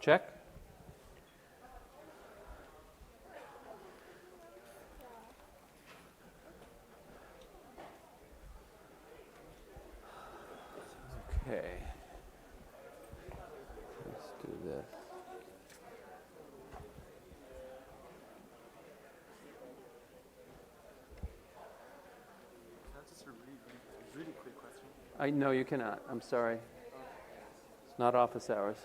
Check. Okay. Let's do this. Can I just really quick question? No, you cannot. I'm sorry. It's not office hours.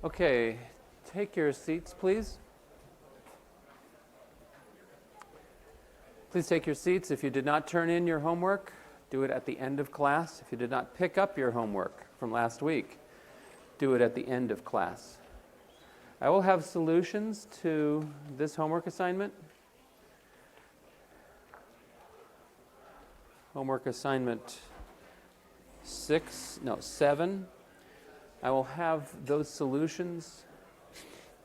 Okay, take your seats, please. Please take your seats. If you did not turn in your homework, do it at the end of class. If you did not pick up your homework from last week, do it at the end of class. I will have solutions to this homework assignment. Homework assignment 7. I will have those solutions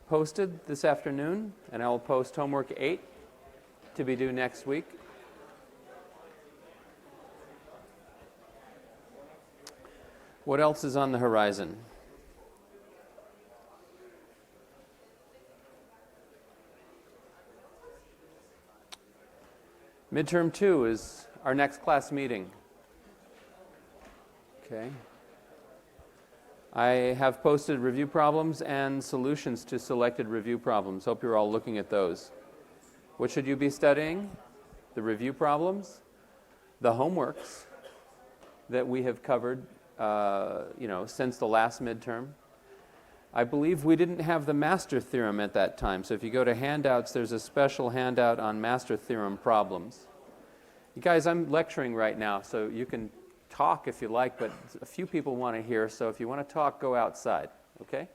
posted this afternoon, and I will post homework 8 to be due next week. What else is on the horizon? Midterm 2 is our next class meeting. Okay. I have posted review problems and solutions to selected review problems. Hope you're all looking at those. What should you be studying? The review problems, the homeworks that we have covered since the last midterm. I believe we didn't have the master theorem at that time, so if you go to handouts, there's a special handout on master theorem problems. You guys, I'm lecturing right now, so you can talk if you like, but a few people want to hear, so if you want to talk, go outside, okay?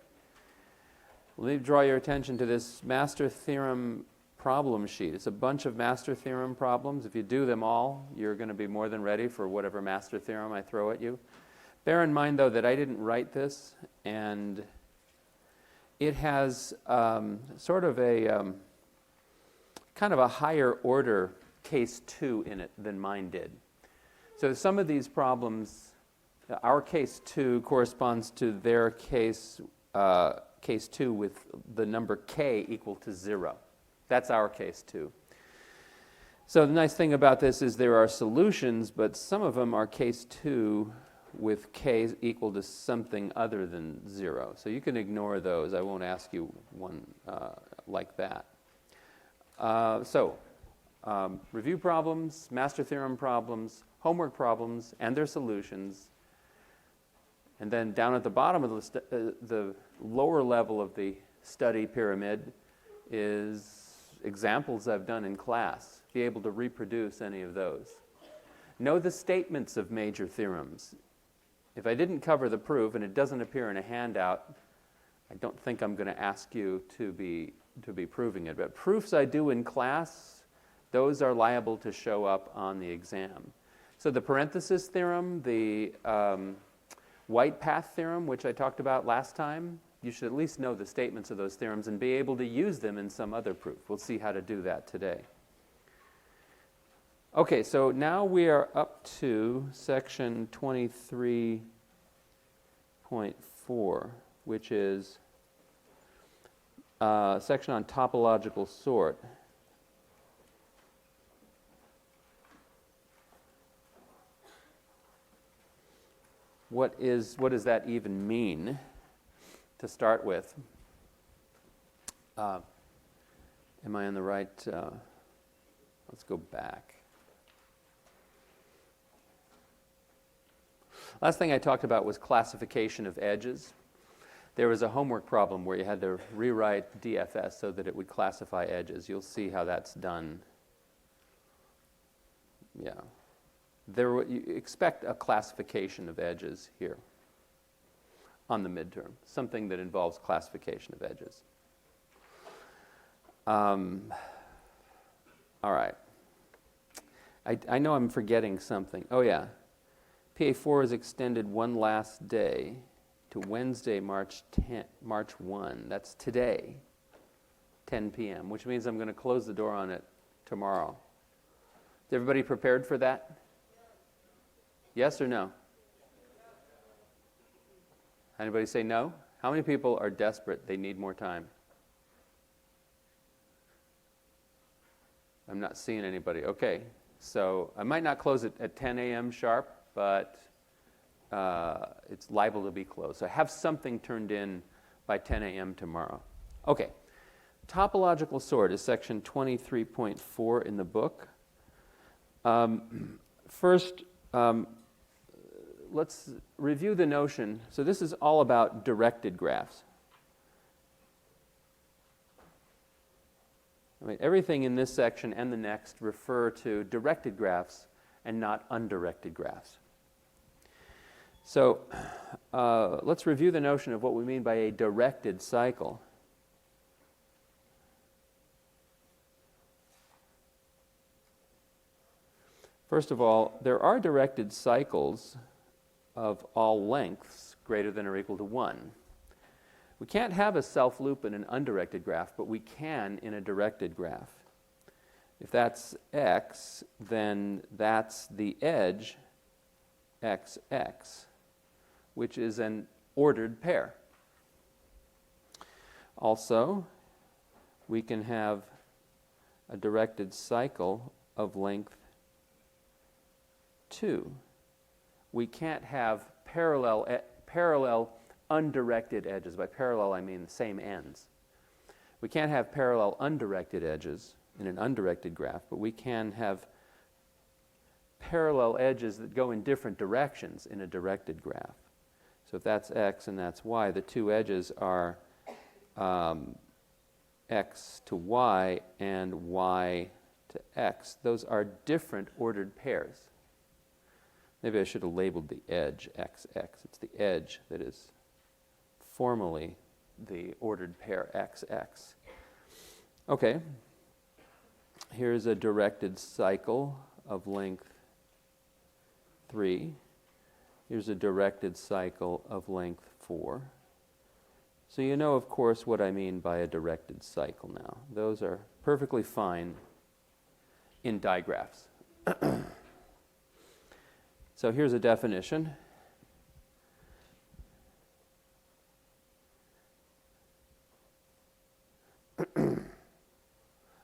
Let me draw your attention to this master theorem problem sheet. It's a bunch of master theorem problems. If you do them all, you're going to be more than ready for whatever master theorem I throw at you. Bear in mind, though, that I didn't write this, and it has sort of a kind of a higher order case 2 in it than mine did. So some of these problems, our case 2 corresponds to their case 2 with the number k equal to 0. That's our case 2. So the nice thing about this is there are solutions, but some of them are case 2 with k equal to something other than 0. So you can ignore those. I won't ask you one like that. Review problems, master theorem problems, homework problems, and their solutions. And then down at the bottom of the lower level of the study pyramid is examples I've done in class. Be able to reproduce any of those. Know the statements of major theorems. If I didn't cover the proof and it doesn't appear in a handout, I don't think I'm going to ask you to be proving it. But proofs I do in class, those are liable to show up on the exam. So the parenthesis theorem, the white path theorem, which I talked about last time, you should at least know the statements of those theorems and be able to use them in some other proof. We'll see how to do that today. Okay, so now we are up to section 23.4, which is a section on topological sort. What does that even mean to start with? Am I on the right? Let's go back. Last thing I talked about was classification of edges. There was a homework problem where you had to rewrite DFS so that it would classify edges. You'll see how that's done. Yeah. You expect a classification of edges here on the midterm, something that involves classification of edges. All right. I know I'm forgetting something. Oh yeah, PA4 is extended one last day to Wednesday, March 1. That's today, 10 p.m., which means I'm going to close the door on it tomorrow. Is everybody prepared for that? Yes or no? Anybody say no? How many people are desperate? They need more time. I'm not seeing anybody. Okay, so I might not close it at 10 a.m. sharp, but it's liable to be closed. So have something turned in by 10 a.m. tomorrow. Okay, topological sort is section 23.4 in the book. First, let's review the notion. So this is all about directed graphs. I mean, everything in this section and the next refer to directed graphs and not undirected graphs. So let's review the notion of what we mean by a directed cycle. First of all, there are directed cycles of all lengths greater than or equal to 1. We can't have a self-loop in an undirected graph, but we can in a directed graph. If that's x, then that's the edge xx, which is an ordered pair. Also, we can have a directed cycle of length 2. We can't have parallel undirected edges. By parallel, I mean the same ends. We can't have parallel undirected edges in an undirected graph, but we can have parallel edges that go in different directions in a directed graph. So if that's x and that's y, the two edges are x to y and y to x. Those are different ordered pairs. Maybe I should have labeled the edge xx. It's the edge that is formally the ordered pair xx. Okay, here's a directed cycle of length 3. Here's a directed cycle of length 4. So you know, of course, what I mean by a directed cycle now. Those are perfectly fine in digraphs. So here's a definition.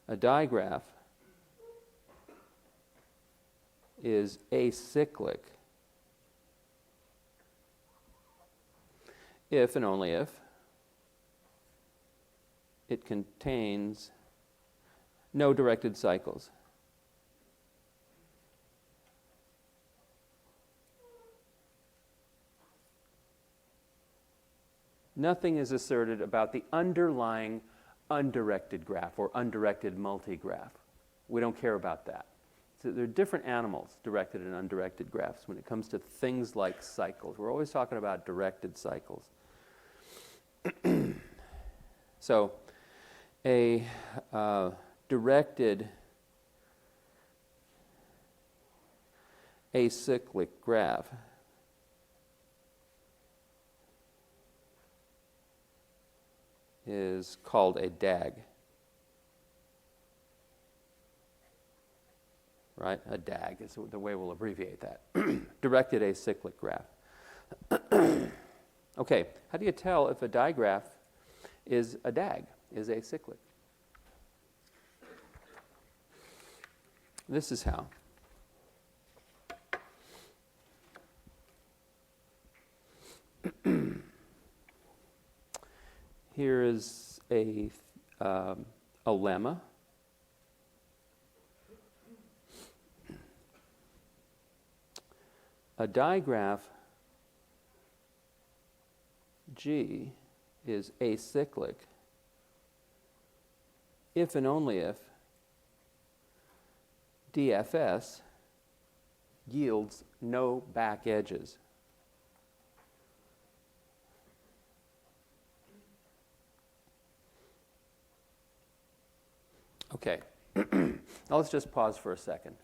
A digraph is acyclic if and only if it contains no directed cycles. Nothing is asserted about the underlying undirected graph or undirected multigraph. We don't care about that. So there are different animals, directed and undirected graphs, when it comes to things like cycles. We're always talking about directed cycles. So a directed acyclic graph is called a DAG. Right? A DAG is the way we'll abbreviate that. Directed acyclic graph. Okay, how do you tell if a digraph is a DAG, is acyclic? This is how. Here is a lemma. A digraph G is acyclic if and only if DFS yields no back edges. Okay, now let's just pause for a second.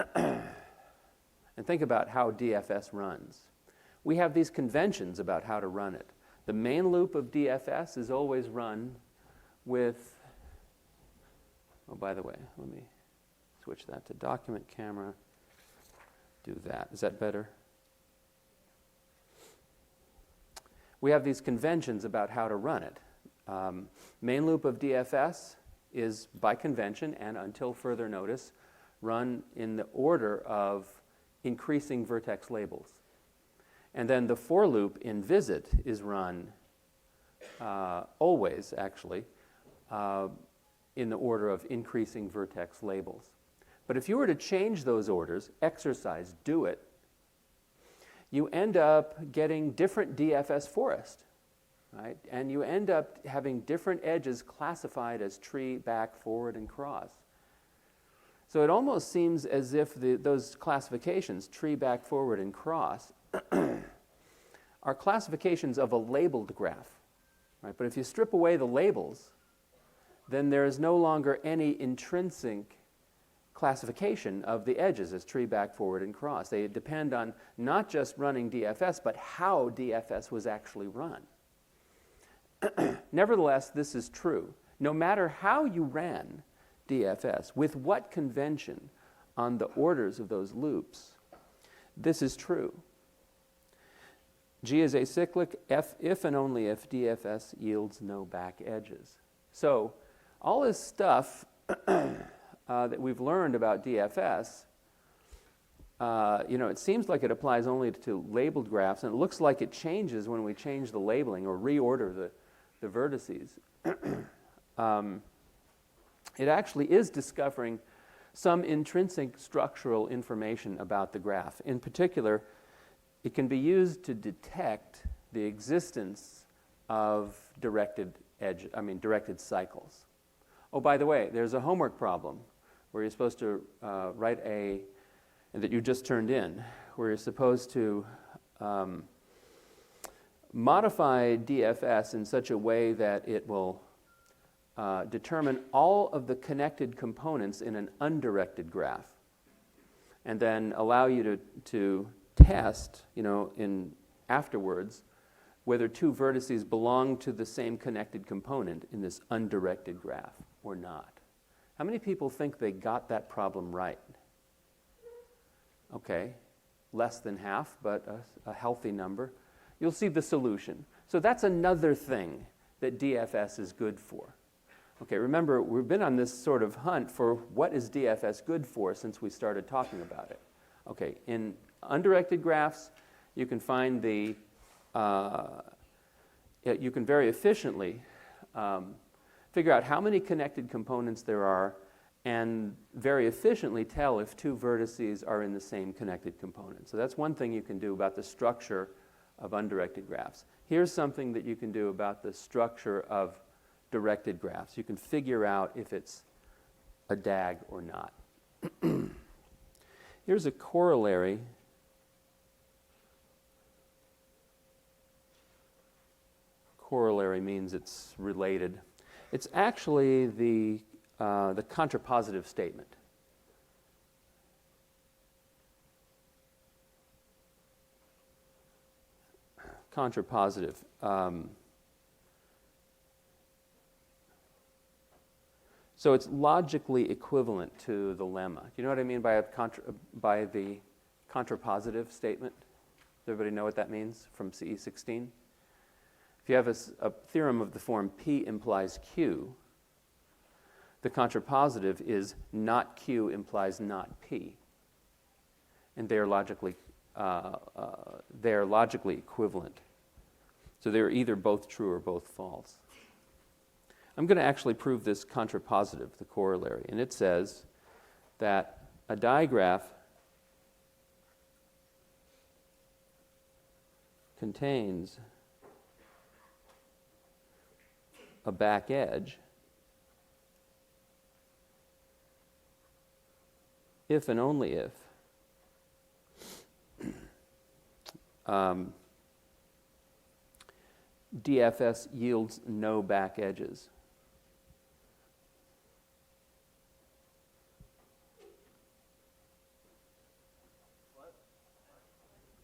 And think about how DFS runs. We have these conventions about how to run it. The main loop of DFS is always run with, oh, by the way, let me switch that to document camera. Do that. Is that better? We have these conventions about how to run it. Main loop of DFS is, by convention and until further notice, run in the order of increasing vertex labels. And then the for loop in visit is run always, actually, in the order of increasing vertex labels. But if you were to change those orders, exercise, do it, you end up getting different DFS forest, right? And you end up having different edges classified as tree, back, forward, and cross. So it almost seems as if those classifications, tree, back, forward, and cross, are classifications of a labeled graph, right? But if you strip away the labels, then there is no longer any intrinsic classification of the edges as tree, back, forward, and cross. They depend on not just running DFS, but how DFS was actually run. Nevertheless, this is true. No matter how you ran DFS, with what convention on the orders of those loops, this is true. G is acyclic if and only if DFS yields no back edges. So all this stuff that we've learned about DFS, it seems like it applies only to labeled graphs, and it looks like it changes when we change the labeling or reorder the vertices. It actually is discovering some intrinsic structural information about the graph. In particular, it can be used to detect the existence of directed cycles. Oh, by the way, there's a homework problem where you're supposed to write that you just turned in, where you're supposed to modify DFS in such a way that it will determine all of the connected components in an undirected graph, and then allow you to test, afterwards, whether two vertices belong to the same connected component in this undirected graph or not. How many people think they got that problem right? Okay, less than half, but a healthy number. You'll see the solution. So that's another thing that DFS is good for. Okay, remember, we've been on this sort of hunt for what is DFS good for since we started talking about it. Okay, in undirected graphs, you can find you can very efficiently figure out how many connected components there are and very efficiently tell if two vertices are in the same connected component. So that's one thing you can do about the structure of undirected graphs. Here's something that you can do about the structure of directed graphs. You can figure out if it's a DAG or not. Here's a corollary. Corollary means it's related. It's actually the contrapositive statement. Contrapositive. So it's logically equivalent to the lemma. Do you know what I mean by the contrapositive statement? Does everybody know what that means from CE 16? If you have a theorem of the form P implies Q, the contrapositive is not Q implies not P. And they are logically equivalent. So they're either both true or both false. I'm going to actually prove this contrapositive, the corollary. And it says that a digraph contains a back edge if and only if DFS yields no back edges.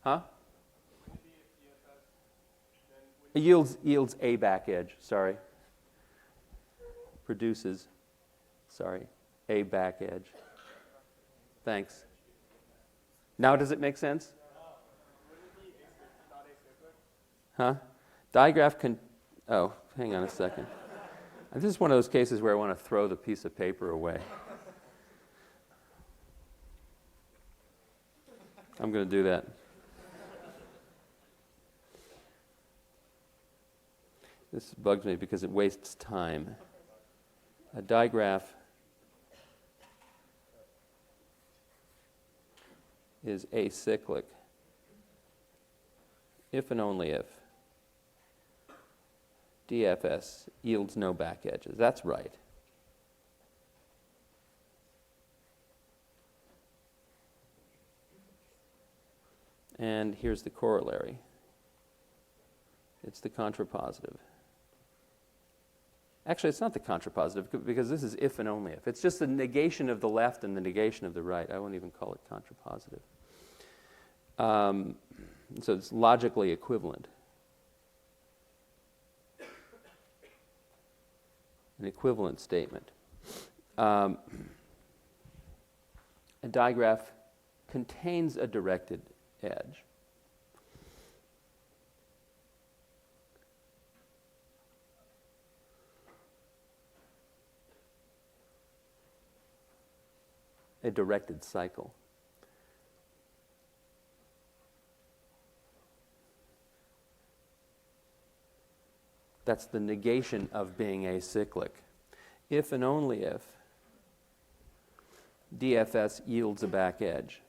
Huh? It yields a back edge, sorry. Produces, sorry, a back edge. Thanks. Now does it make sense? Huh? Digraph can, oh, hang on a second. This is one of those cases where I want to throw the piece of paper away. I'm going to do that. This bugs me because it wastes time. A digraph is acyclic if and only if DFS yields no back edges. That's right. And here's the corollary. It's the contrapositive. Actually, it's not the contrapositive because this is if and only if. It's just the negation of the left and the negation of the right. I won't even call it contrapositive. So it's logically equivalent. An equivalent statement. A digraph contains a directed edge. A directed cycle. That's the negation of being acyclic. If and only if DFS yields a back edge.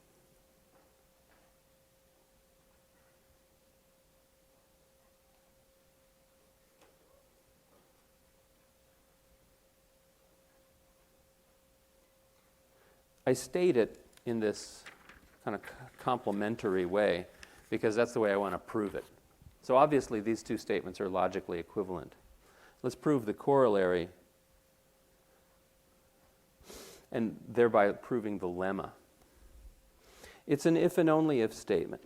I state it in this kind of complementary way because that's the way I want to prove it. So obviously these two statements are logically equivalent. Let's prove the corollary and thereby proving the lemma. It's an if and only if statement.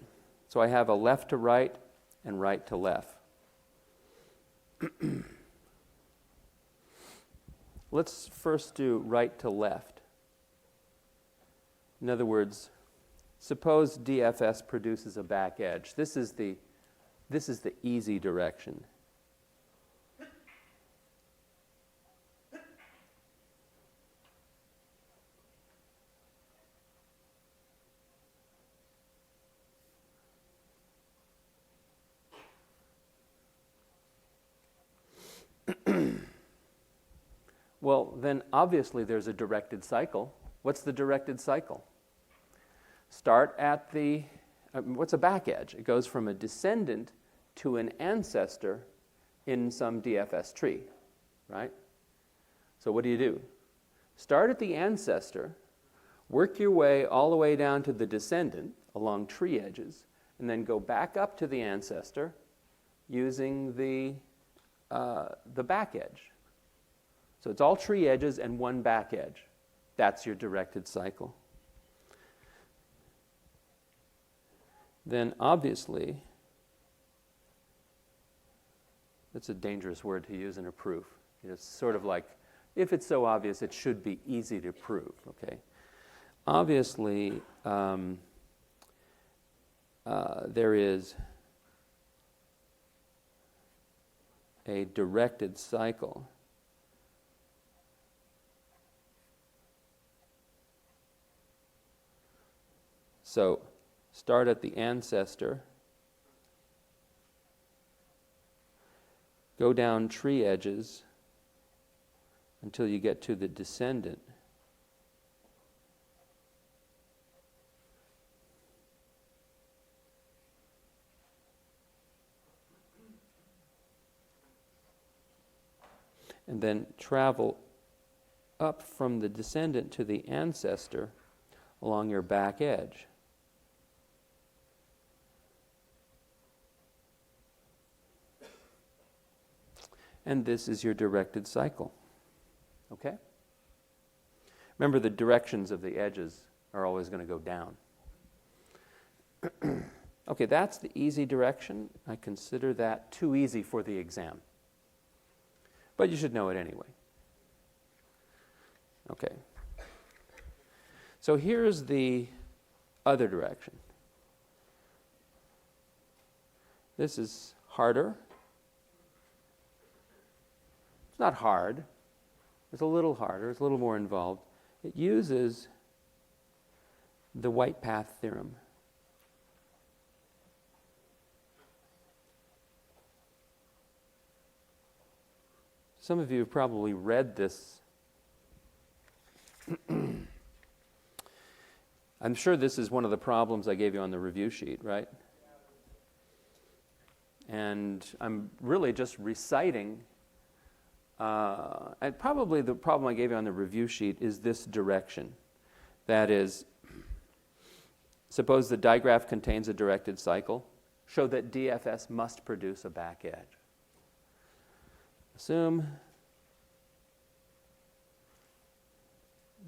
So I have a left to right and right to left. Let's first do right to left. In other words, suppose DFS produces a back edge. This is the easy direction. Well, then obviously there's a directed cycle. What's the directed cycle? Start at the, what's a back edge? It goes from a descendant to an ancestor in some DFS tree, right? So what do? Start at the ancestor, work your way all the way down to the descendant along tree edges, and then go back up to the ancestor using the back edge. So it's all tree edges and one back edge. That's your directed cycle. Then obviously, that's a dangerous word to use in a proof. It's sort of like, if it's so obvious, it should be easy to prove, okay? Obviously, there is a directed cycle. So start at the ancestor, go down tree edges until you get to the descendant. And then travel up from the descendant to the ancestor along your back edge. And this is your directed cycle. Okay? Remember, the directions of the edges are always going to go down. Okay, that's the easy direction. I consider that too easy for the exam. But you should know it anyway. Okay. So here's the other direction. This is harder. It's not hard. It's a little harder. It's a little more involved. It uses the white path theorem. Some of you have probably read this. I'm sure this is one of the problems I gave you on the review sheet, right? And I'm really just reciting, and probably the problem I gave you on the review sheet is this direction. That is, suppose the digraph contains a directed cycle. Show that DFS must produce a back edge. Assume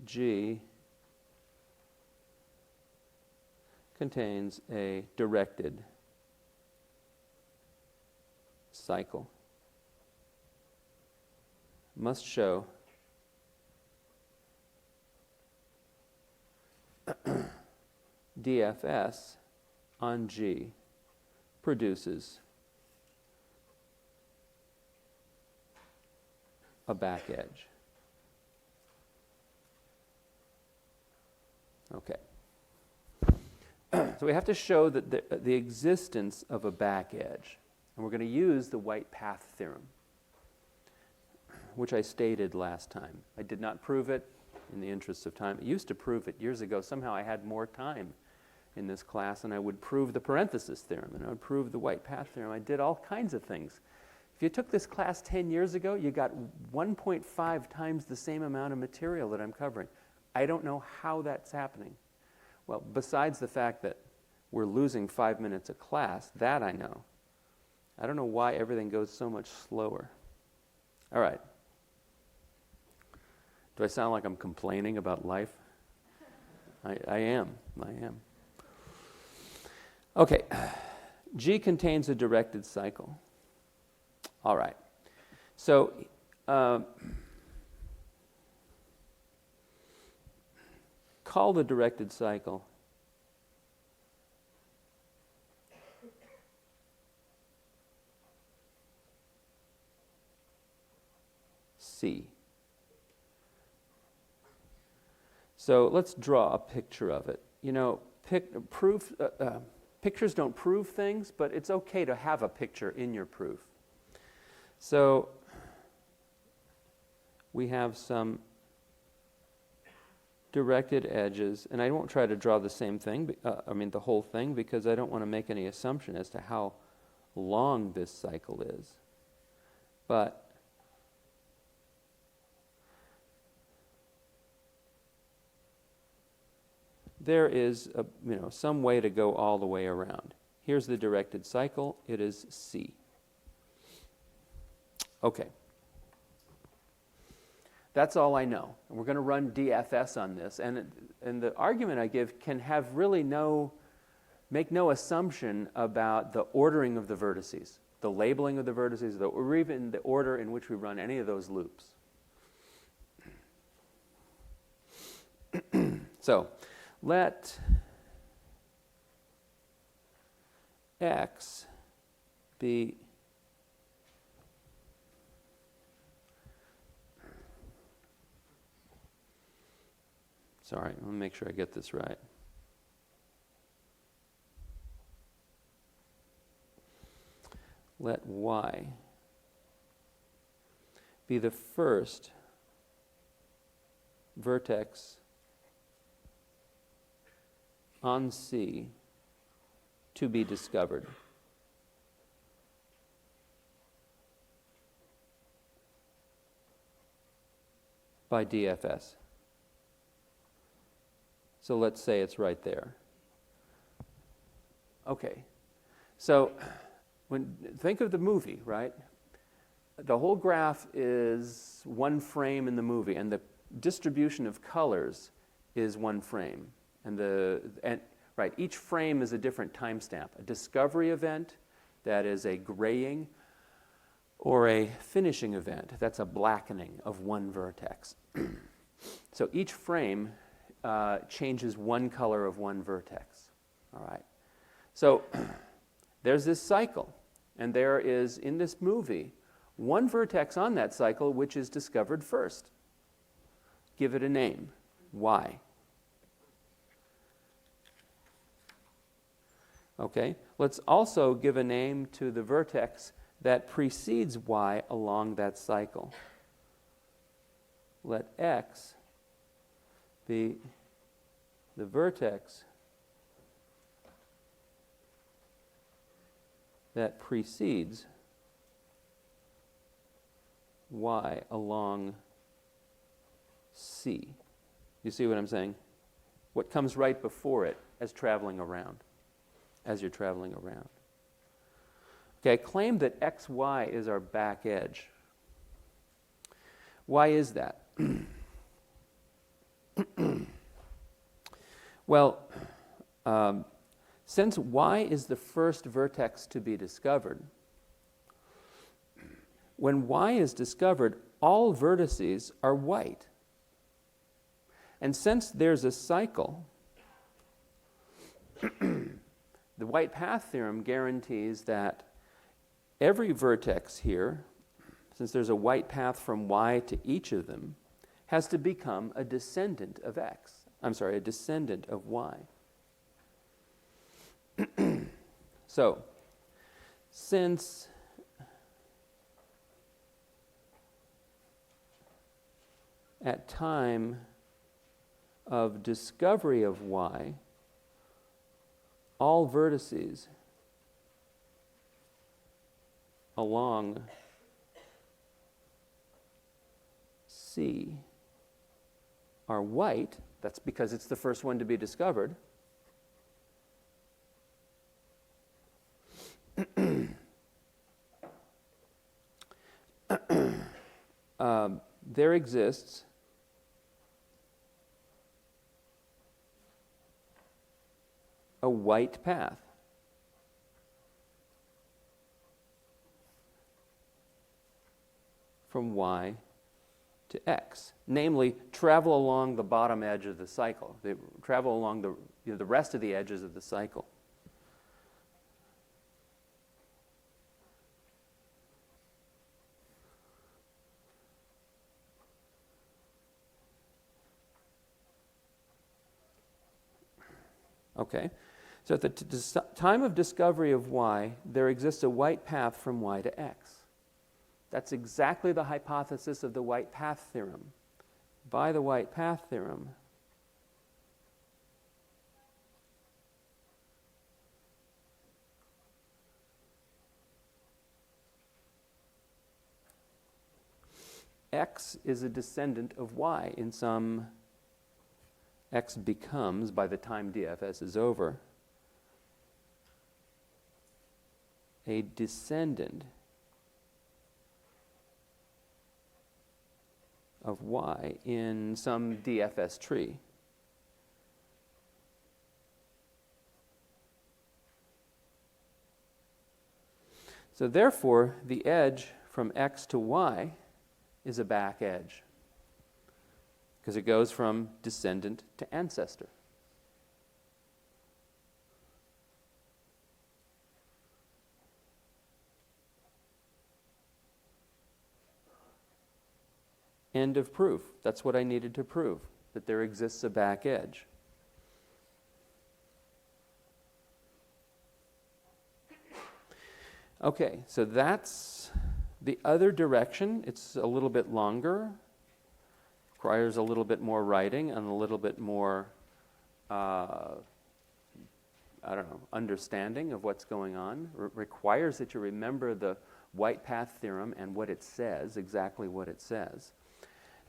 G contains a directed cycle. Must show DFS on G produces a back edge. Okay. So we have to show that the existence of a back edge. And we're going to use the white path theorem, which I stated last time. I did not prove it in the interest of time. I used to prove it years ago. Somehow I had more time in this class, and I would prove the parenthesis theorem, and I would prove the white path theorem. I did all kinds of things. If you took this class 10 years ago, you got 1.5 times the same amount of material that I'm covering. I don't know how that's happening. Well, besides the fact that we're losing 5 minutes a class, that I know. I don't know why everything goes so much slower. All right. Do I sound like I'm complaining about life? I am. Okay. G contains a directed cycle. All right. So, call the directed cycle C. So let's draw a picture of it. You know, pictures don't prove things, but it's okay to have a picture in your proof. So we have some directed edges, and I won't try to draw the same thing, the whole thing, because I don't want to make any assumption as to how long this cycle is. But there is some way to go all the way around. Here's the directed cycle. It is C. Okay. That's all I know. And we're going to run DFS on this. And the argument I give can have really make no assumption about the ordering of the vertices, the labeling of the vertices, or even the order in which we run any of those loops. So, let X be sorry, let me make sure I get this right. Let Y be the first vertex on C to be discovered. By DFS. So let's say it's right there. Okay. So think of the movie, right? The whole graph is one frame in the movie, and the distribution of colors is one frame. And right? Each frame is a different timestamp. A discovery event, that is a graying, or a finishing event, that's a blackening of one vertex. So each frame changes one color of one vertex, all right? So there's this cycle, and there is, in this movie, one vertex on that cycle which is discovered first. Give it a name. Y. Okay, let's also give a name to the vertex that precedes Y along that cycle. Let X be the vertex that precedes Y along C. You see what I'm saying? What comes right before it as traveling around, as you're traveling around. Okay, claim that XY is our back edge. Why is that? Well, since Y is the first vertex to be discovered, when Y is discovered, all vertices are white. And since there's a cycle, the white path theorem guarantees that every vertex here, since there's a white path from Y to each of them, has to become a descendant of X. I'm sorry, a descendant of Y. So, since at time of discovery of Y, all vertices along C are white. That's because it's the first one to be discovered. There exists a white path from Y to X, namely travel along the bottom edge of the cycle. They travel along the rest of the edges of the cycle. Okay, so at the time of discovery of Y, there exists a white path from Y to X. That's exactly the hypothesis of the white path theorem. By the white path theorem, X is a descendant of Y in some X becomes, by the time DFS is over, a descendant of Y in some DFS tree. So therefore, the edge from X to Y is a back edge, because it goes from descendant to ancestor. End of proof. That's what I needed to prove, that there exists a back edge. Okay, so that's the other direction. It's a little bit longer, requires a little bit more writing and a little bit more, understanding of what's going on. Requires that you remember the white path theorem and what it says, exactly what it says.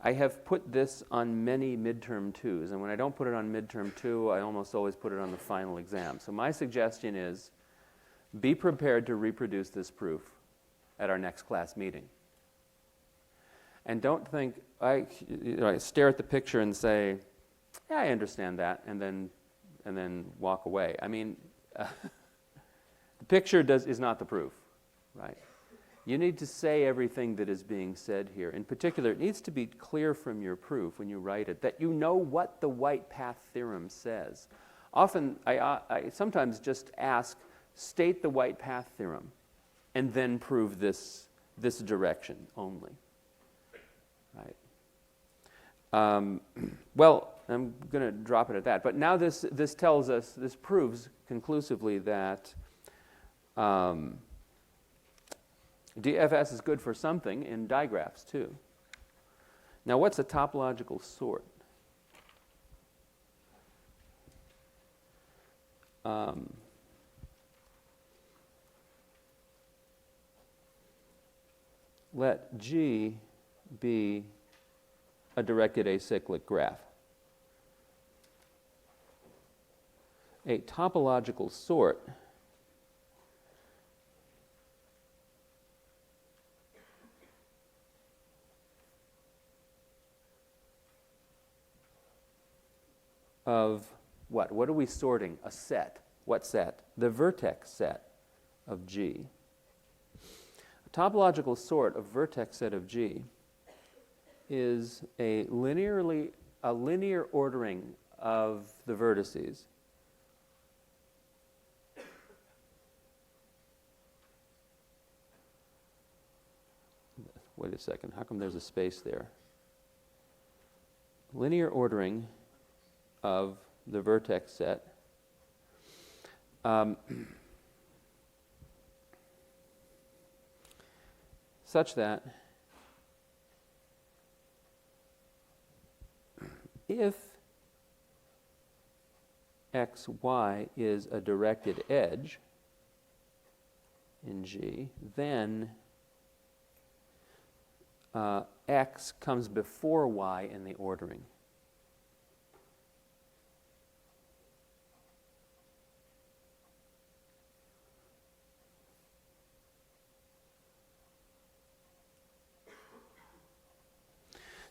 I have put this on many midterm 2s, and when I don't put it on midterm 2, I almost always put it on the final exam. So my suggestion is, be prepared to reproduce this proof at our next class meeting. And don't think, I stare at the picture and say, yeah, I understand that, and then then walk away. I mean, the picture is not the proof, right? You need to say everything that is being said here. In particular, it needs to be clear from your proof when you write it that you know what the white path theorem says. Often, I sometimes just ask, state the white path theorem, and then prove this direction only, right? Well, I'm going to drop it at that. But now this tells us, this proves conclusively that DFS is good for something in digraphs too. Now, what's a topological sort? Let G be a directed acyclic graph. A topological sort of what? What are we sorting? A set. What set? The vertex set of G. A topological sort of vertex set of G is a linear ordering of the vertices Wait a second, how come there's a space there? Linear ordering of the vertex set such that if xy is a directed edge in G, then x comes before y in the ordering.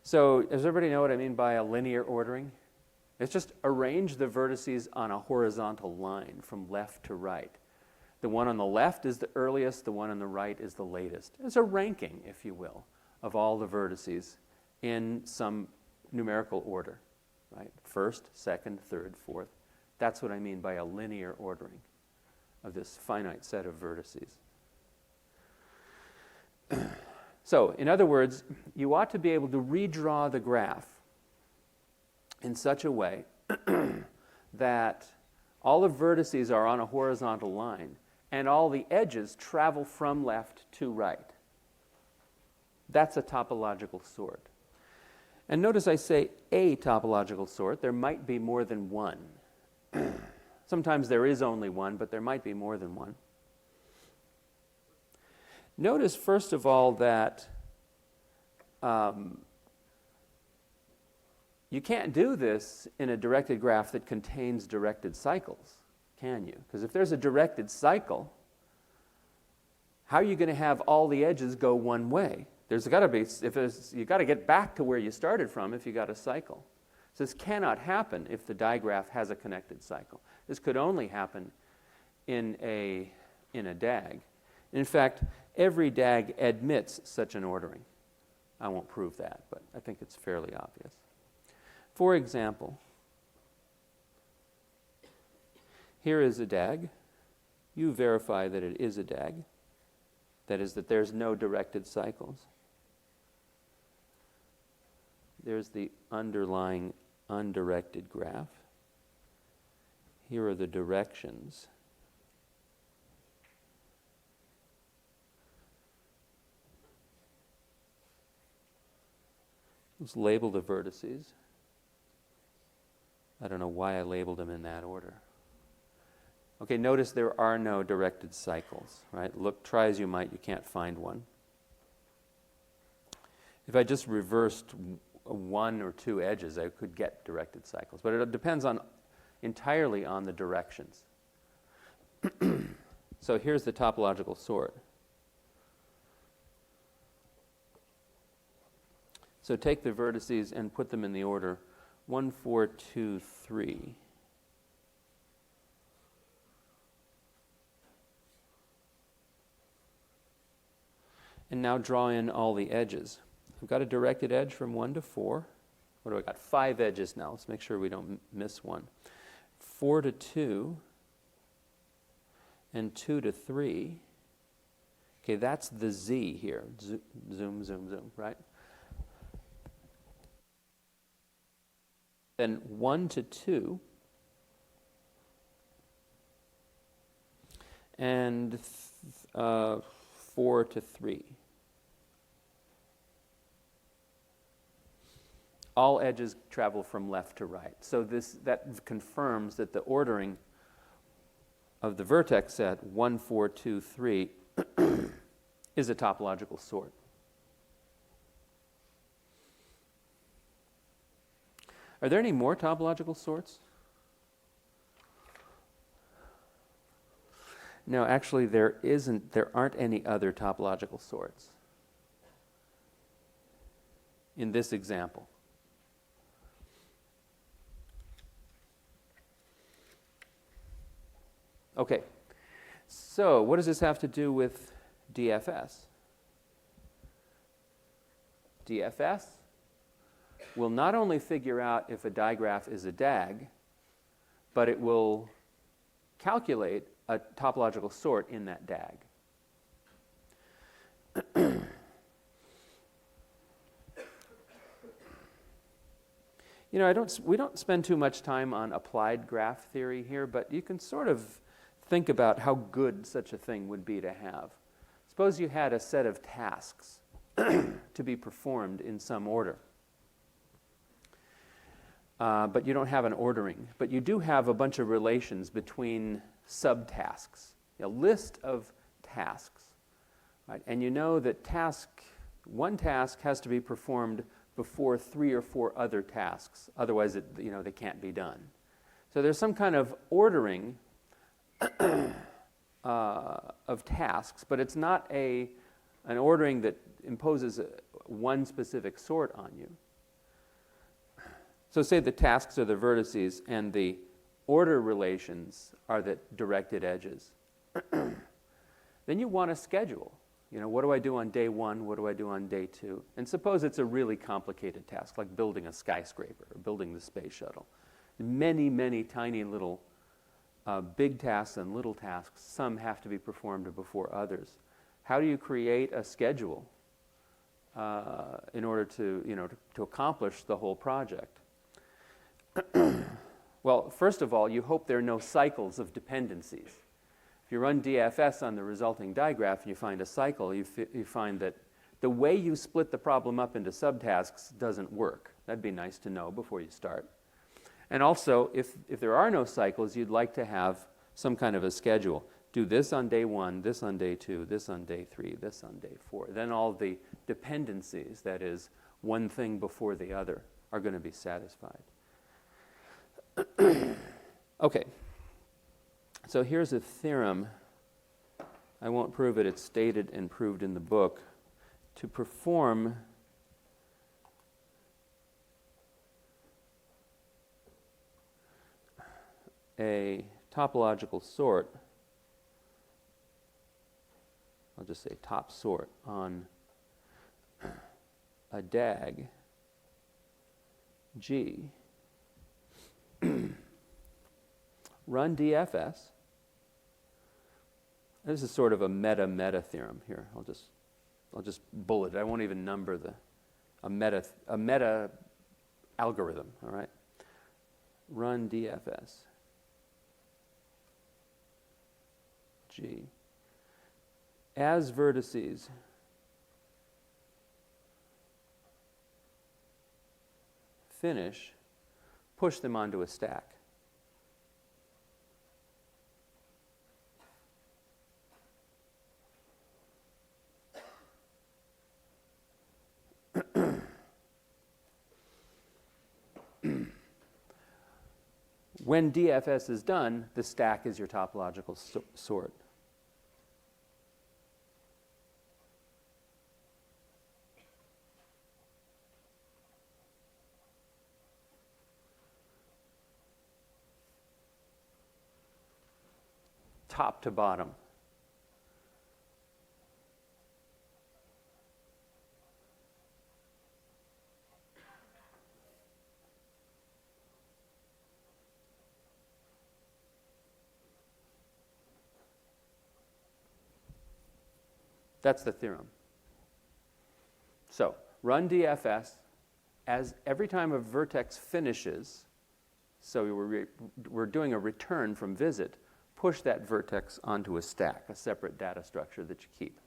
So does everybody know what I mean by a linear ordering? It's just arrange the vertices on a horizontal line from left to right. The one on the left is the earliest, the one on the right is the latest. It's a ranking, if you will, of all the vertices in some numerical order, right? First, second, third, fourth. That's what I mean by a linear ordering of this finite set of vertices. So, in other words, you ought to be able to redraw the graph in such a way that all the vertices are on a horizontal line and all the edges travel from left to right. That's a topological sort. And notice I say a topological sort. There might be more than one. Sometimes there is only one, but there might be more than one. Notice, first of all, that you can't do this in a directed graph that contains directed cycles, can you? Because if there's a directed cycle, how are you going to have all the edges go one way? There's got to be, you've got to get back to where you started from if you got a cycle. So this cannot happen if the digraph has a connected cycle. This could only happen in a DAG. In fact, every DAG admits such an ordering. I won't prove that, but I think it's fairly obvious. For example, here is a DAG. You verify that it is a DAG. That is, that there's no directed cycles. There's the underlying undirected graph. Here are the directions. Let's label the vertices. I don't know why I labeled them in that order. Okay, notice there are no directed cycles, right? Look, try as you might, you can't find one. If I just reversed one or two edges, I could get directed cycles. But it depends entirely on the directions. So here's the topological sort. So take the vertices and put them in the order 1, 4, 2, 3. And now draw in all the edges. I've got a directed edge from 1 to 4. What do I got? 5 edges now. Let's make sure we don't miss one. 4 to 2 and 2 to 3. Okay, that's the Z here. Zoom, zoom, zoom, right? Then 1 to 2 and 4 to 3. All edges travel from left to right. So that confirms that the ordering of the vertex set 1, 4, 2, 3 is a topological sort. Are there any more topological sorts? No, actually there aren't any other topological sorts in this example. Okay, so what does this have to do with DFS? DFS will not only figure out if a digraph is a DAG, but it will calculate a topological sort in that DAG. You know, we don't spend too much time on applied graph theory here, but you can sort of think about how good such a thing would be to have. Suppose you had a set of tasks to be performed in some order. But you don't have an ordering. But you do have a bunch of relations between subtasks, a list of tasks. Right? And you know that one task has to be performed before 3 or 4 other tasks. Otherwise, they can't be done. So there's some kind of ordering of tasks, but it's not an ordering that imposes one specific sort on you. So say the tasks are the vertices and the order relations are the directed edges. Then you want a schedule. You know, what do I do on day 1? What do I do on day 2? And suppose it's a really complicated task, like building a skyscraper or building the space shuttle. Many, many tiny little big tasks and little tasks. Some have to be performed before others. How do you create a schedule in order to accomplish the whole project? Well, first of all, you hope there are no cycles of dependencies. If you run DFS on the resulting digraph and you find a cycle, you find that the way you split the problem up into subtasks doesn't work. That'd be nice to know before you start. And also, if there are no cycles, you'd like to have some kind of a schedule. Do this on day 1, this on day 2, this on day 3, this on day 4. Then all the dependencies, that is, one thing before the other, are going to be satisfied. Okay. So here's a theorem. I won't prove it. It's stated and proved in the book. To perform a topological sort, I'll just say top sort, on a DAG G, run DFS. This is sort of a meta theorem here. I'll just bullet it. I won't even number a meta algorithm, all right? Run DFS G. As vertices finish, push them onto a stack. When DFS is done, the stack is your topological sort. Top to bottom. That's the theorem. So run DFS as every time a vertex finishes, so we're doing a return from visit, push that vertex onto a stack, a separate data structure that you keep.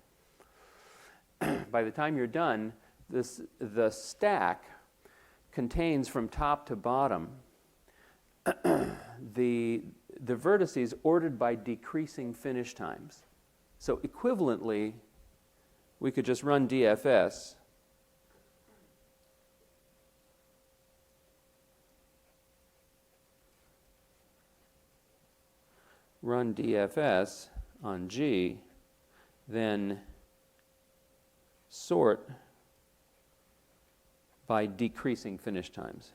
By the time you're done, the stack contains from top to bottom the vertices ordered by decreasing finish times. So equivalently, we could just run DFS on G, then sort by decreasing finish times.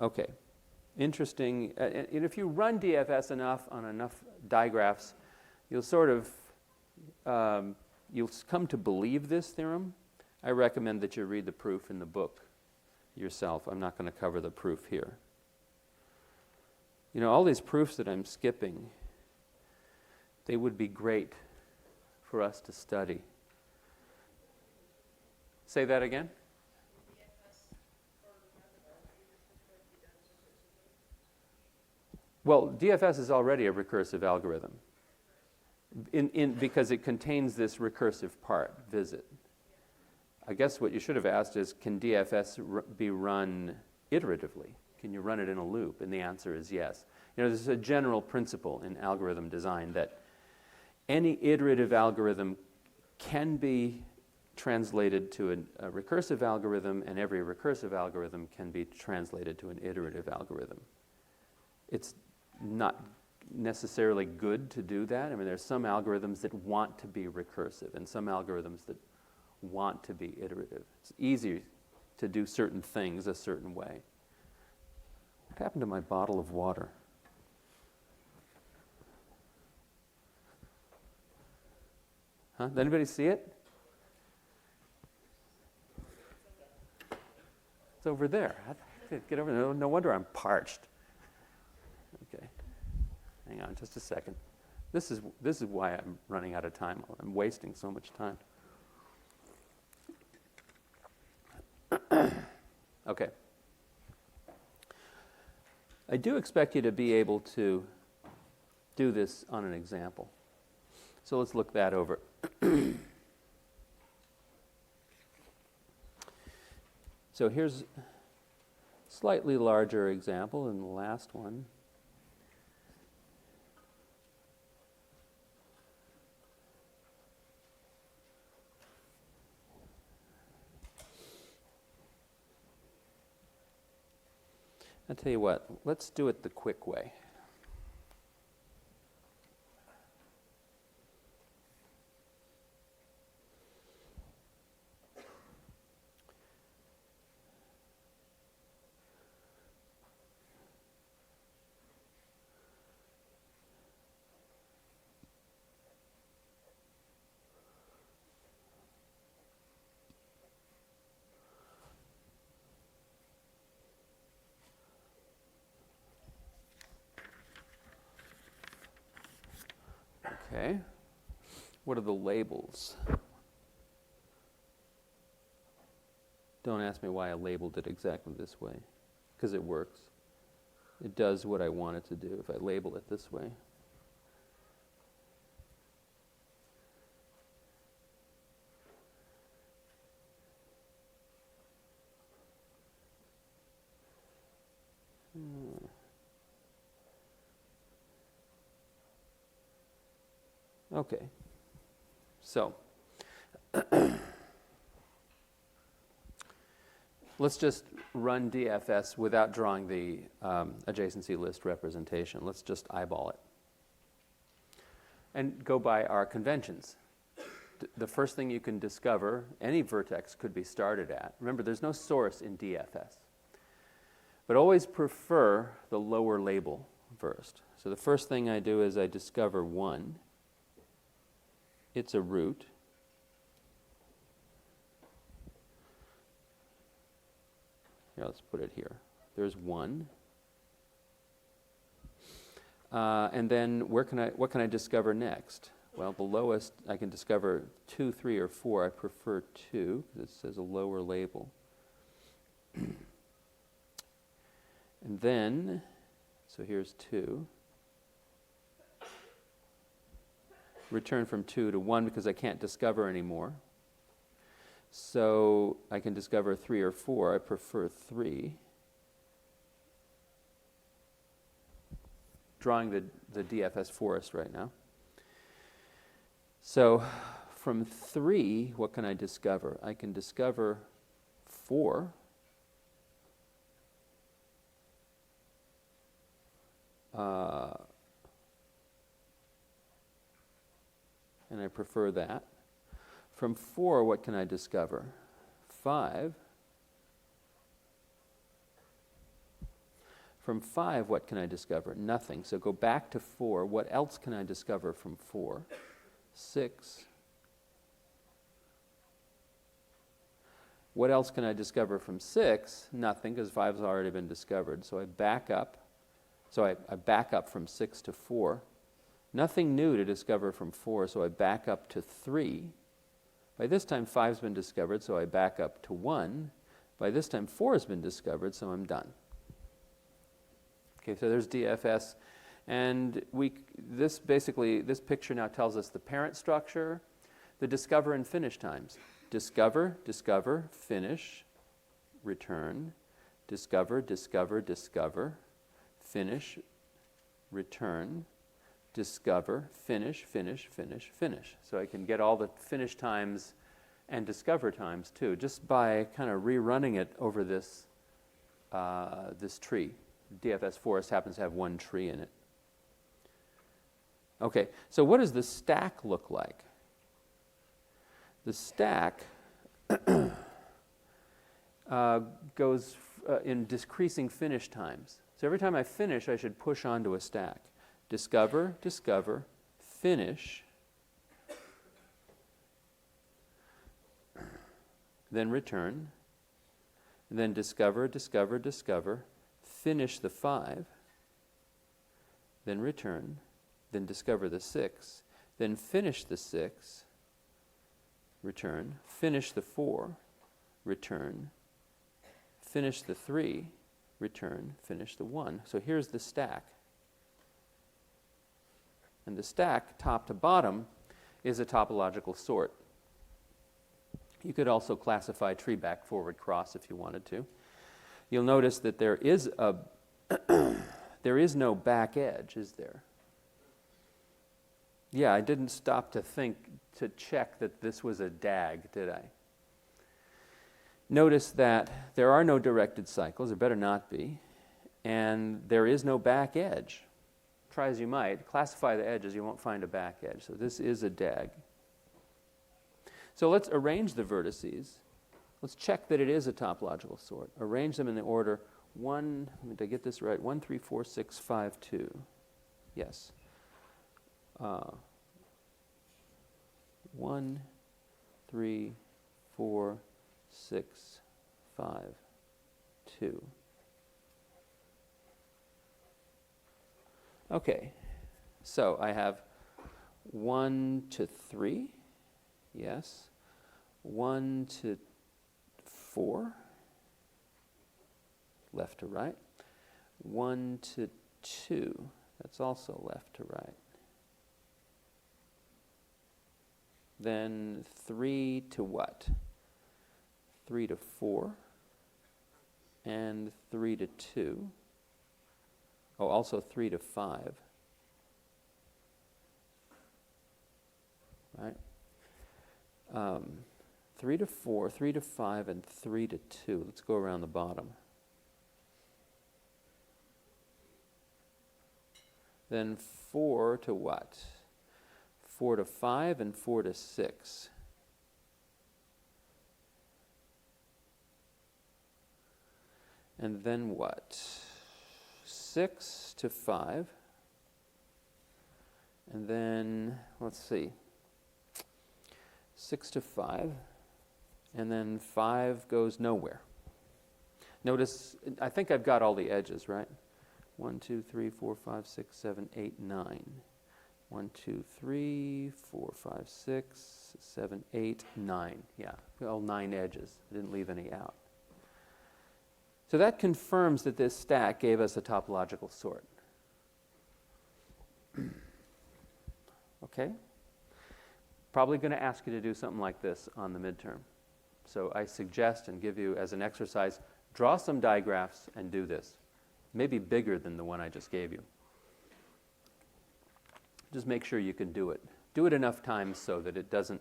Okay, interesting. And if you run DFS enough on enough digraphs, you'll sort of, you'll come to believe this theorem. I recommend that you read the proof in the book yourself. I'm not going to cover the proof here. You know, all these proofs that I'm skipping, they would be great for us to study. Say that again? Well, DFS is already a recursive algorithm because it contains this recursive part, visit. I guess what you should have asked is, can DFS be run iteratively? Can you run it in a loop? And the answer is yes. You know, there's a general principle in algorithm design that any iterative algorithm can be translated to a recursive algorithm, and every recursive algorithm can be translated to an iterative algorithm. It's not necessarily good to do that. I mean, there's some algorithms that want to be recursive and some algorithms that want to be iterative. It's easy to do certain things a certain way. What happened to my bottle of water? Huh? Did anybody see it? It's over there. I have to get over there. No wonder I'm parched. Okay. Hang on just a second. This is why I'm running out of time. I'm wasting so much time. Okay. I do expect you to be able to do this on an example. So let's look that over. So here's a slightly larger example than the last one. I'll tell you what, let's do it the quick way. Okay, what are the labels? Don't ask me why I labeled it exactly this way, because it works. It does what I want it to do if I label it this way. Okay, so let's just run DFS without drawing the adjacency list representation. Let's just eyeball it and go by our conventions. The first thing you can discover, any vertex could be started at. Remember, there's no source in DFS, but always prefer the lower label first. So the first thing I do is I discover 1. It's a root. Here, let's put it here. There's 1. And then what can I discover next? Well, the lowest I can discover 2, 3, or 4. I prefer 2 because it says a lower label. And then, so here's 2. Return from 2 to 1 because I can't discover anymore. So I can discover 3 or 4. I prefer 3. Drawing the DFS forest right now. So from 3, what can I discover? I can discover 4. And I prefer that. From 4, what can I discover? 5. From 5, what can I discover? Nothing. So go back to 4. What else can I discover from 4? 6. What else can I discover from 6? Nothing, because 5's already been discovered. So I back up. So I back up from 6 to 4. Nothing new to discover from 4, so I back up to 3. By this time, 5's been discovered, so I back up to 1. By this time, 4 has been discovered, so I'm done. Okay, so there's DFS. And this picture now tells us the parent structure, the discover and finish times. Discover, discover, finish, return. Discover, discover, discover, finish, return. Discover, finish, finish, finish, finish. So I can get all the finish times and discover times too, just by kind of rerunning it over this tree. DFS forest happens to have 1 tree in it. Okay, so what does the stack look like? The stack goes in decreasing finish times. So every time I finish, I should push onto a stack. Discover, discover, finish, then return, and then discover, discover, discover, finish the 5, then return, then discover the 6, then finish the 6, return, finish the 4, return, finish the 3, return, finish the 1. So here's the stack. And the stack, top to bottom, is a topological sort. You could also classify tree back forward cross if you wanted to. You'll notice that there is no back edge, is there? Yeah, I didn't stop to check that this was a DAG, did I? Notice that there are no directed cycles, there better not be, and there is no back edge. Try as you might, classify the edges, you won't find a back edge. So this is a DAG. So let's arrange the vertices. Let's check that it is a topological sort. Arrange them in the order 1, did I get this right? 1, 3, 4, 6, 5, 2. Yes. 1, 3, 4, 6, 5, 2. Okay, so I have 1 to 3, yes. 1 to 4, left to right. 1 to 2, that's also left to right. Then 3 to what? 3 to 4, and 3 to 2. Oh, also 3 to 5. Right? 3 to 4, 3 to 5, and 3 to 2. Let's go around the bottom. Then 4 to what? 4 to 5 and 4 to 6. And then what? 6 to 5. And then, let's see, 6 to 5. And then 5 goes nowhere. Notice, I think I've got all the edges, right? 1, 2, 3, 4, 5, 6, 7, 8, 9. 1, 2, 3, 4, 5, 6, 7, 8, 9. Yeah, all 9 edges. I didn't leave any out. So that confirms that this stack gave us a topological sort. Okay? Probably going to ask you to do something like this on the midterm. So I suggest and give you as an exercise, draw some digraphs and do this. Maybe bigger than the one I just gave you. Just make sure you can do it. Do it enough times so that it doesn't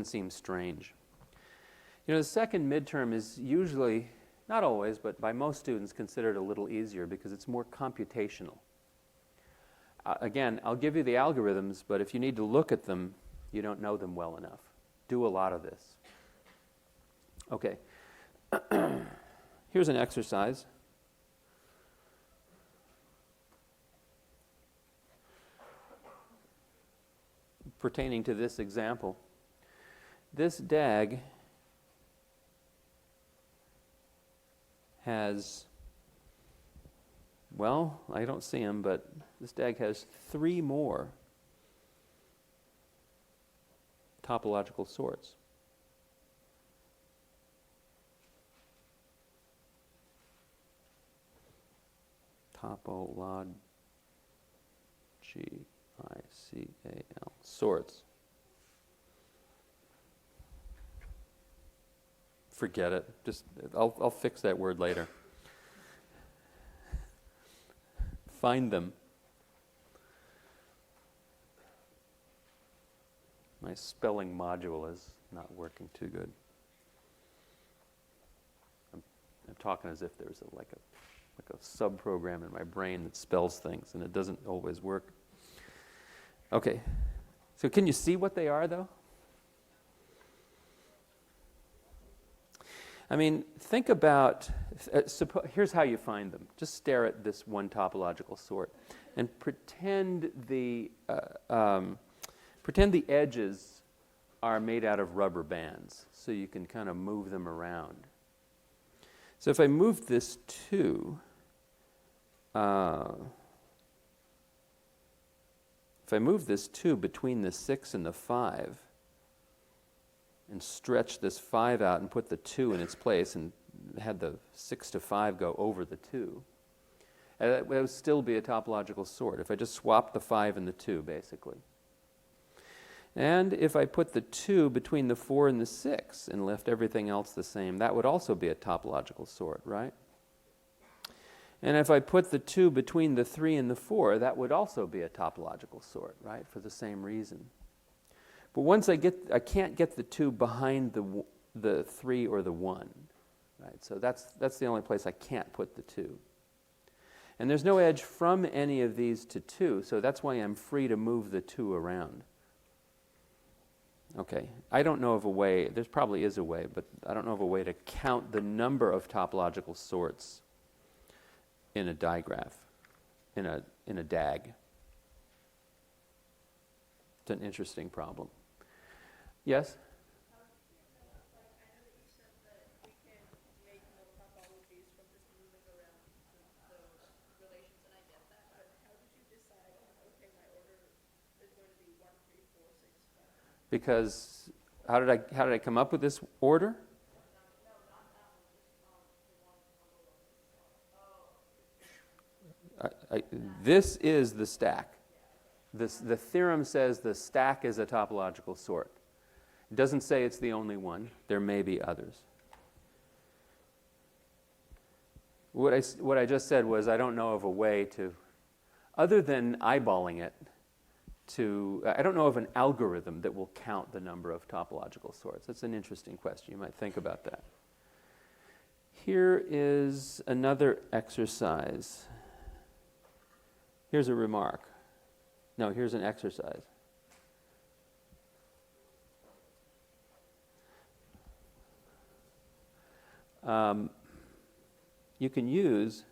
seem strange. You know, the second midterm is usually, not always, but by most students considered a little easier because it's more computational. Again, I'll give you the algorithms, but if you need to look at them, you don't know them well enough. Do a lot of this. Okay. Here's an exercise. Pertaining to this example. This DAG has, well, I don't see them, but this DAG has 3 more topological sorts. Topological. G-I-C-A-L. Sorts. Forget it. Just I'll fix that word later. Find them. My spelling module is not working too good. I'm talking as if there's like a sub-program in my brain that spells things, and it doesn't always work. Okay, so can you see what they are, though? I mean, think about, here's how you find them. Just stare at this one topological sort and pretend the edges are made out of rubber bands, so you can kind of move them around. So if I move this 2, if I move this 2 between the 6 and the 5 and stretch this 5 out and put the 2 in its place and had the 6 to 5 go over the 2, it would still be a topological sort if I just swapped the 5 and the 2, basically. And if I put the 2 between the 4 and the 6 and left everything else the same, that would also be a topological sort, right? And if I put the 2 between the 3 and the 4, that would also be a topological sort, right, for the same reason. But once I can't get the 2 behind the 3 or the 1, right? So that's the only place I can't put the 2. And there's no edge from any of these to 2, so that's why I'm free to move the 2 around. Okay, I don't know of a way, there probably is a way, but I don't know of a way to count the number of topological sorts in a digraph, in a DAG. It's an interesting problem. Yes? I know that you said that we can make no topologies from just moving around the relations, and I get that, but how did you decide on, okay, my order is going to be 1, 3, 4, 6, 5? Because how did I come up with this order? This is the stack. The theorem says the stack is a topological sort. It doesn't say it's the only one. There may be others. What I just said was I don't know of a way to, other than eyeballing it, I don't know of an algorithm that will count the number of topological sorts. That's an interesting question. You might think about that. Here is another exercise. Here's a remark. No, here's an exercise. You can use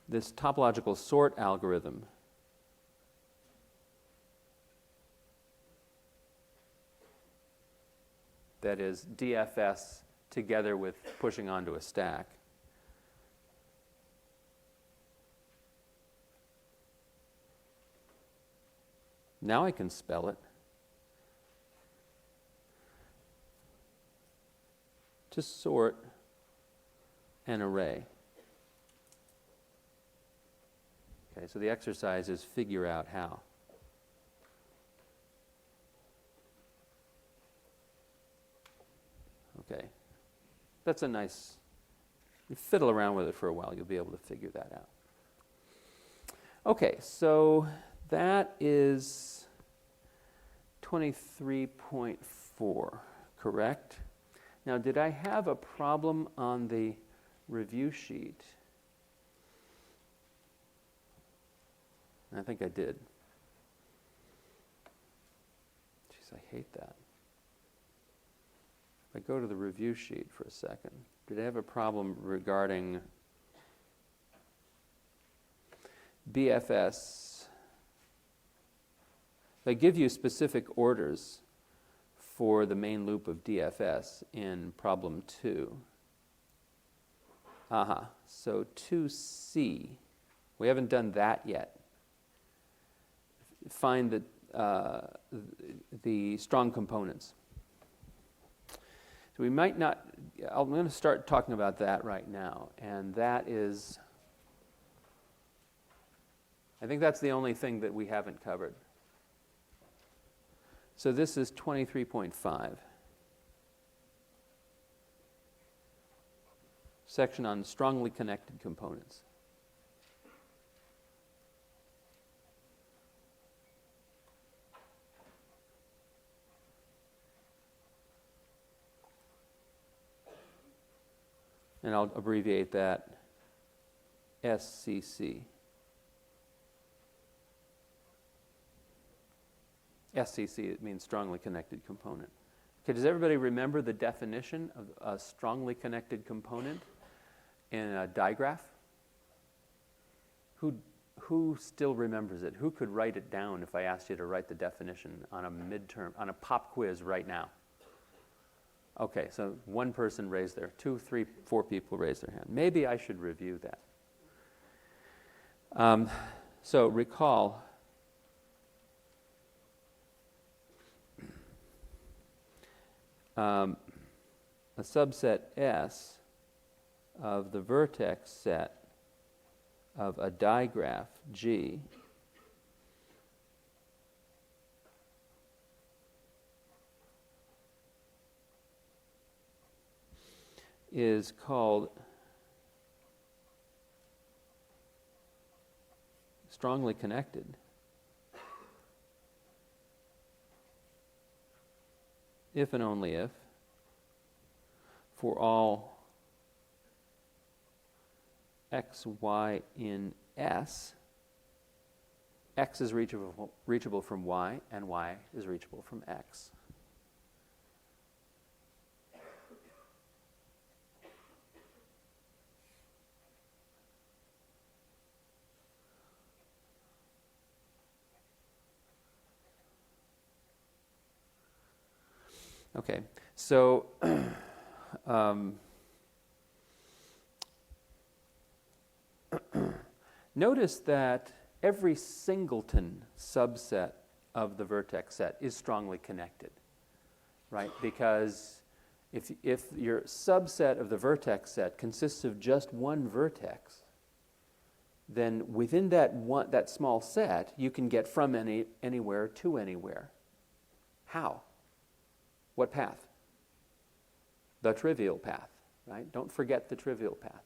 this topological sort algorithm that is DFS together with pushing onto a stack. Now I can spell it. To sort an array. Okay, so the exercise is figure out how. Okay, that's a nice, you fiddle around with it for a while, you'll be able to figure that out. Okay, so that is 23.4, correct? Now, did I have a problem on the review sheet? I think I did. Jeez, I hate that. If I go to the review sheet for a second, did I have a problem regarding BFS? They give you specific orders for the main loop of DFS in problem 2. So 2C. We haven't done that yet. Find the strong components. So we might not, I'm going to start talking about that right now, and that is, I think that's the only thing that we haven't covered. So this is 23.5. Section on strongly connected components. And I'll abbreviate that SCC. SCC, it means strongly connected component. Okay, does everybody remember the definition of a strongly connected component in a digraph? Who still remembers it? Who could write it down if I asked you to write the definition on a midterm, on a pop quiz right now? Okay, so one person raised their, 2, 3, 4 people raised their hand. Maybe I should review that. So recall, a subset S of the vertex set of a digraph G is called strongly connected if and only if for all x, y in S, x is reachable from y, and y is reachable from x. Okay, so notice that every singleton subset of the vertex set is strongly connected, right? Because if your subset of the vertex set consists of just one vertex, then within that small set, you can get from anywhere to anywhere. How? What path? The trivial path, right? Don't forget the trivial path.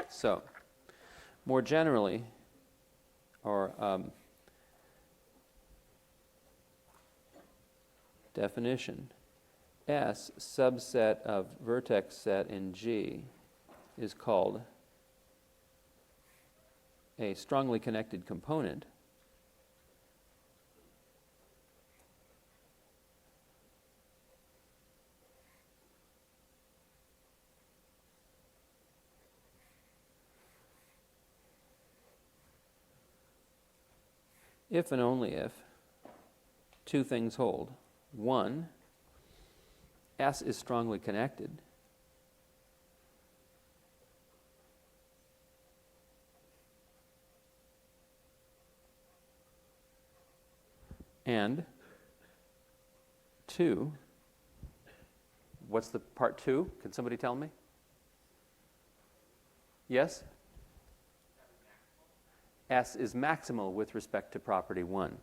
So, more generally, or definition, S subset of vertex set in G is called a strongly connected component if and only if two things hold. One, S is strongly connected. And two, what's the part two? Can somebody tell me? Yes? S is maximal with respect to property 1.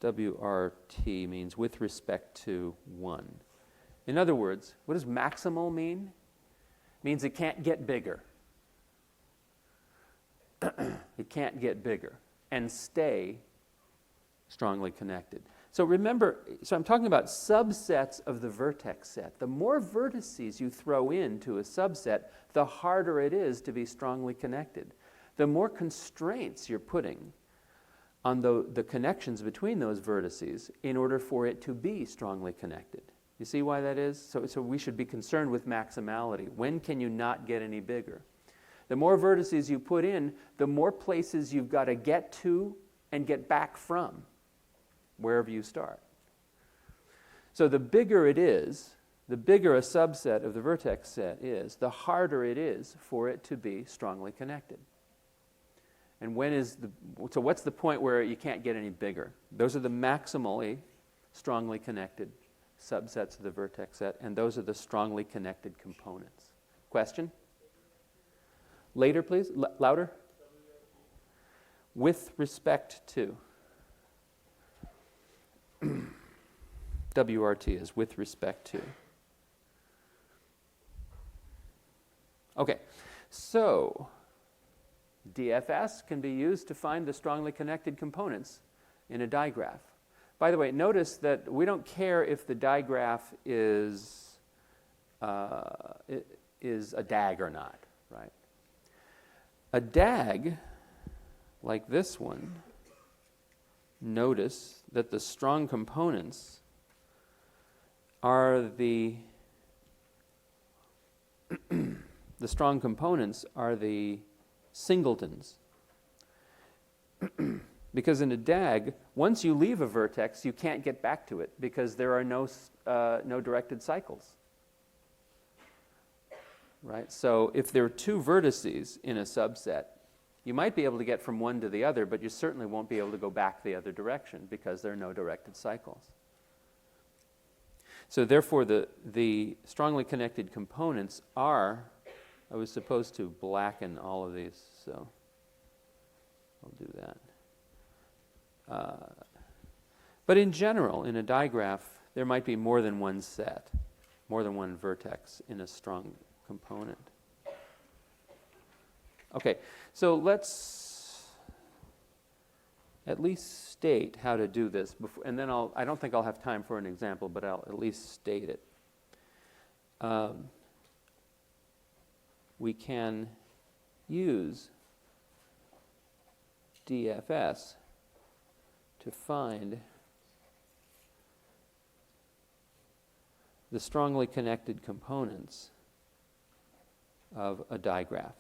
WRT means with respect to 1. In other words, what does maximal mean? It means it can't get bigger. It can't get bigger and stay strongly connected. So remember, I'm talking about subsets of the vertex set. The more vertices you throw into a subset, the harder it is to be strongly connected. The more constraints you're putting on the connections between those vertices in order for it to be strongly connected. You see why that is? So we should be concerned with maximality. When can you not get any bigger? The more vertices you put in, the more places you've got to get to and get back from, wherever you start. So the bigger it is, the bigger a subset of the vertex set is, the harder it is for it to be strongly connected. And so what's the point where you can't get any bigger? Those are the maximally strongly connected subsets of the vertex set, and those are the strongly connected components. Question? Later, please. Louder. With respect to. WRT is with respect to. Okay, so DFS can be used to find the strongly connected components in a digraph. By the way, notice that we don't care if the digraph is a DAG or not, right? A DAG, like this one, notice that the strong components are the strong components are the singletons. Because in a DAG, once you leave a vertex, you can't get back to it because there are no directed cycles. Right? So if there are two vertices in a subset, you might be able to get from one to the other, but you certainly won't be able to go back the other direction because there are no directed cycles. So therefore, the strongly connected components are, I was supposed to blacken all of these, so I'll do that. But in general, in a digraph, there might be more than one set, more than one vertex in a strong component. Okay, so let's at least state how to do this before, and then I don't think I'll have time for an example, but I'll at least state it. We can use DFS to find the strongly connected components of a digraph.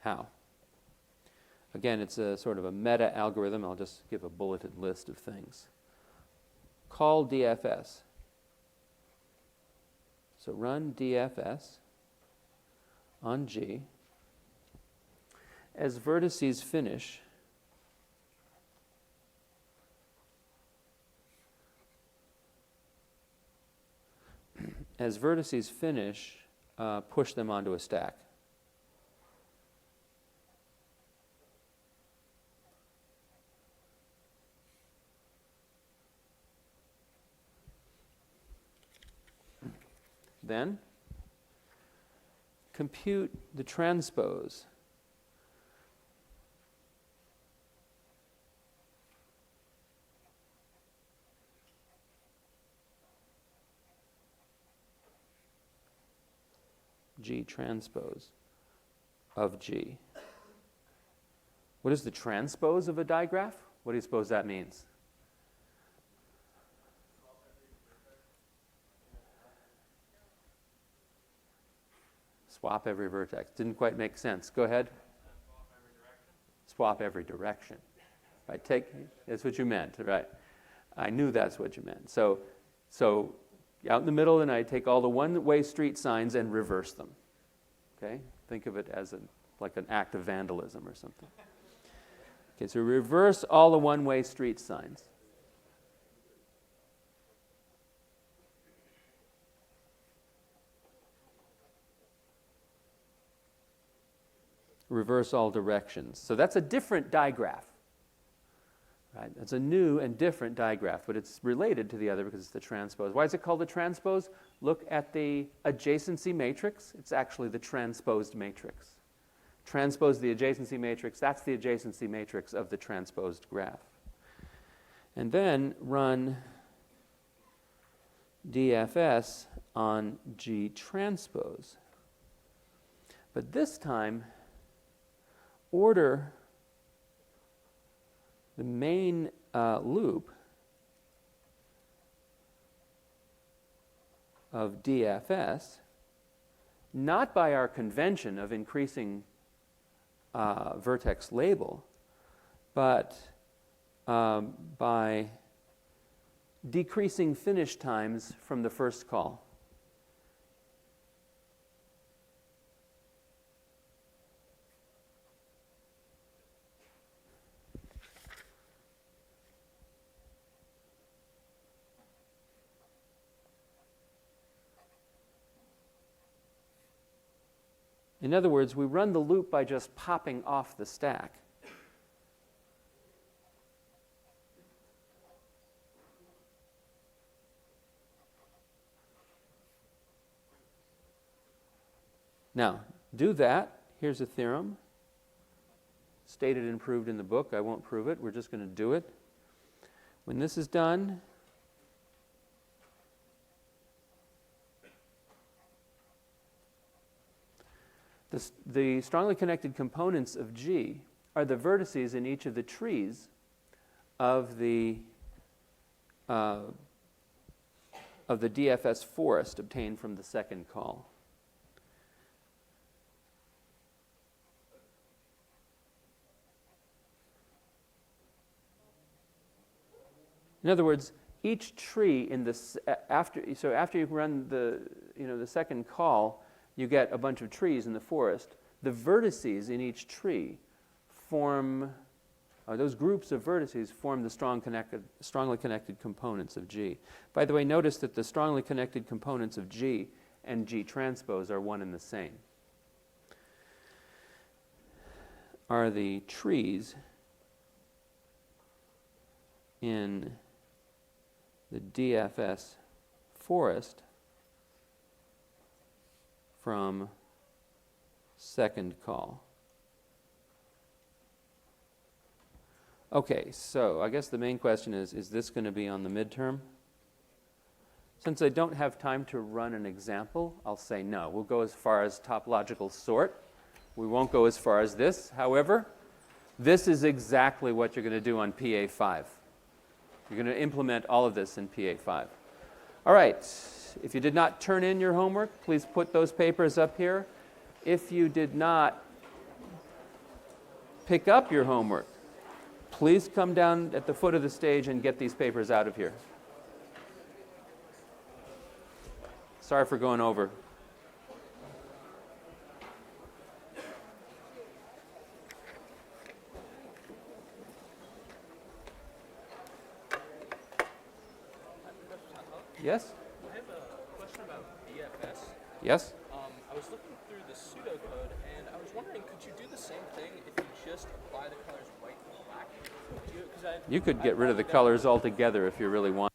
How? Again, it's a sort of a meta algorithm. I'll just give a bulleted list of things. Call DFS. So run DFS on G. As vertices finish, push them onto a stack. Then compute the transpose G transpose of G. What is the transpose of a digraph? What do you suppose that means? Swap every vertex. Didn't quite make sense. Go ahead. Swap every direction. Right, that's what you meant, right? I knew that's what you meant. So out in the middle of the night, take all the one-way street signs and reverse them. Okay? Think of it as like an act of vandalism or something. Okay, so reverse all the one-way street signs. Reverse all directions. So that's a different digraph. Right? It's a new and different digraph, but it's related to the other because it's the transpose. Why is it called the transpose? Look at the adjacency matrix. It's actually the transposed matrix. Transpose the adjacency matrix. That's the adjacency matrix of the transposed graph. And then run DFS on G transpose. But this time, order the main loop of DFS, not by our convention of increasing vertex label, but by decreasing finish times from the first call. In other words, we run the loop by just popping off the stack. Now, do that. Here's a theorem. Stated and proved in the book. I won't prove it. We're just going to do it. When this is done, the strongly connected components of G are the vertices in each of the trees of the DFS forest obtained from the second call. In other words, each tree in this after you run the second call, you get a bunch of trees in the forest. The vertices in each tree form, those groups of vertices form the strongly connected components of G. By the way, notice that the strongly connected components of G and G transpose are one and the same. Are the trees in the DFS forest from second call. Okay, so I guess the main question is this going to be on the midterm? Since I don't have time to run an example, I'll say no. We'll go as far as topological sort. We won't go as far as this. However, this is exactly what you're going to do on PA5. You're going to implement all of this in PA5. All right. If you did not turn in your homework, please put those papers up here. If you did not pick up your homework, please come down at the foot of the stage and get these papers out of here. Sorry for going over. Yes? I have a question about DFS. Yes? I was looking through the pseudocode, and I was wondering, could you do the same thing if you just apply the colors white and black? You could get rid of the colors altogether if you really wanted.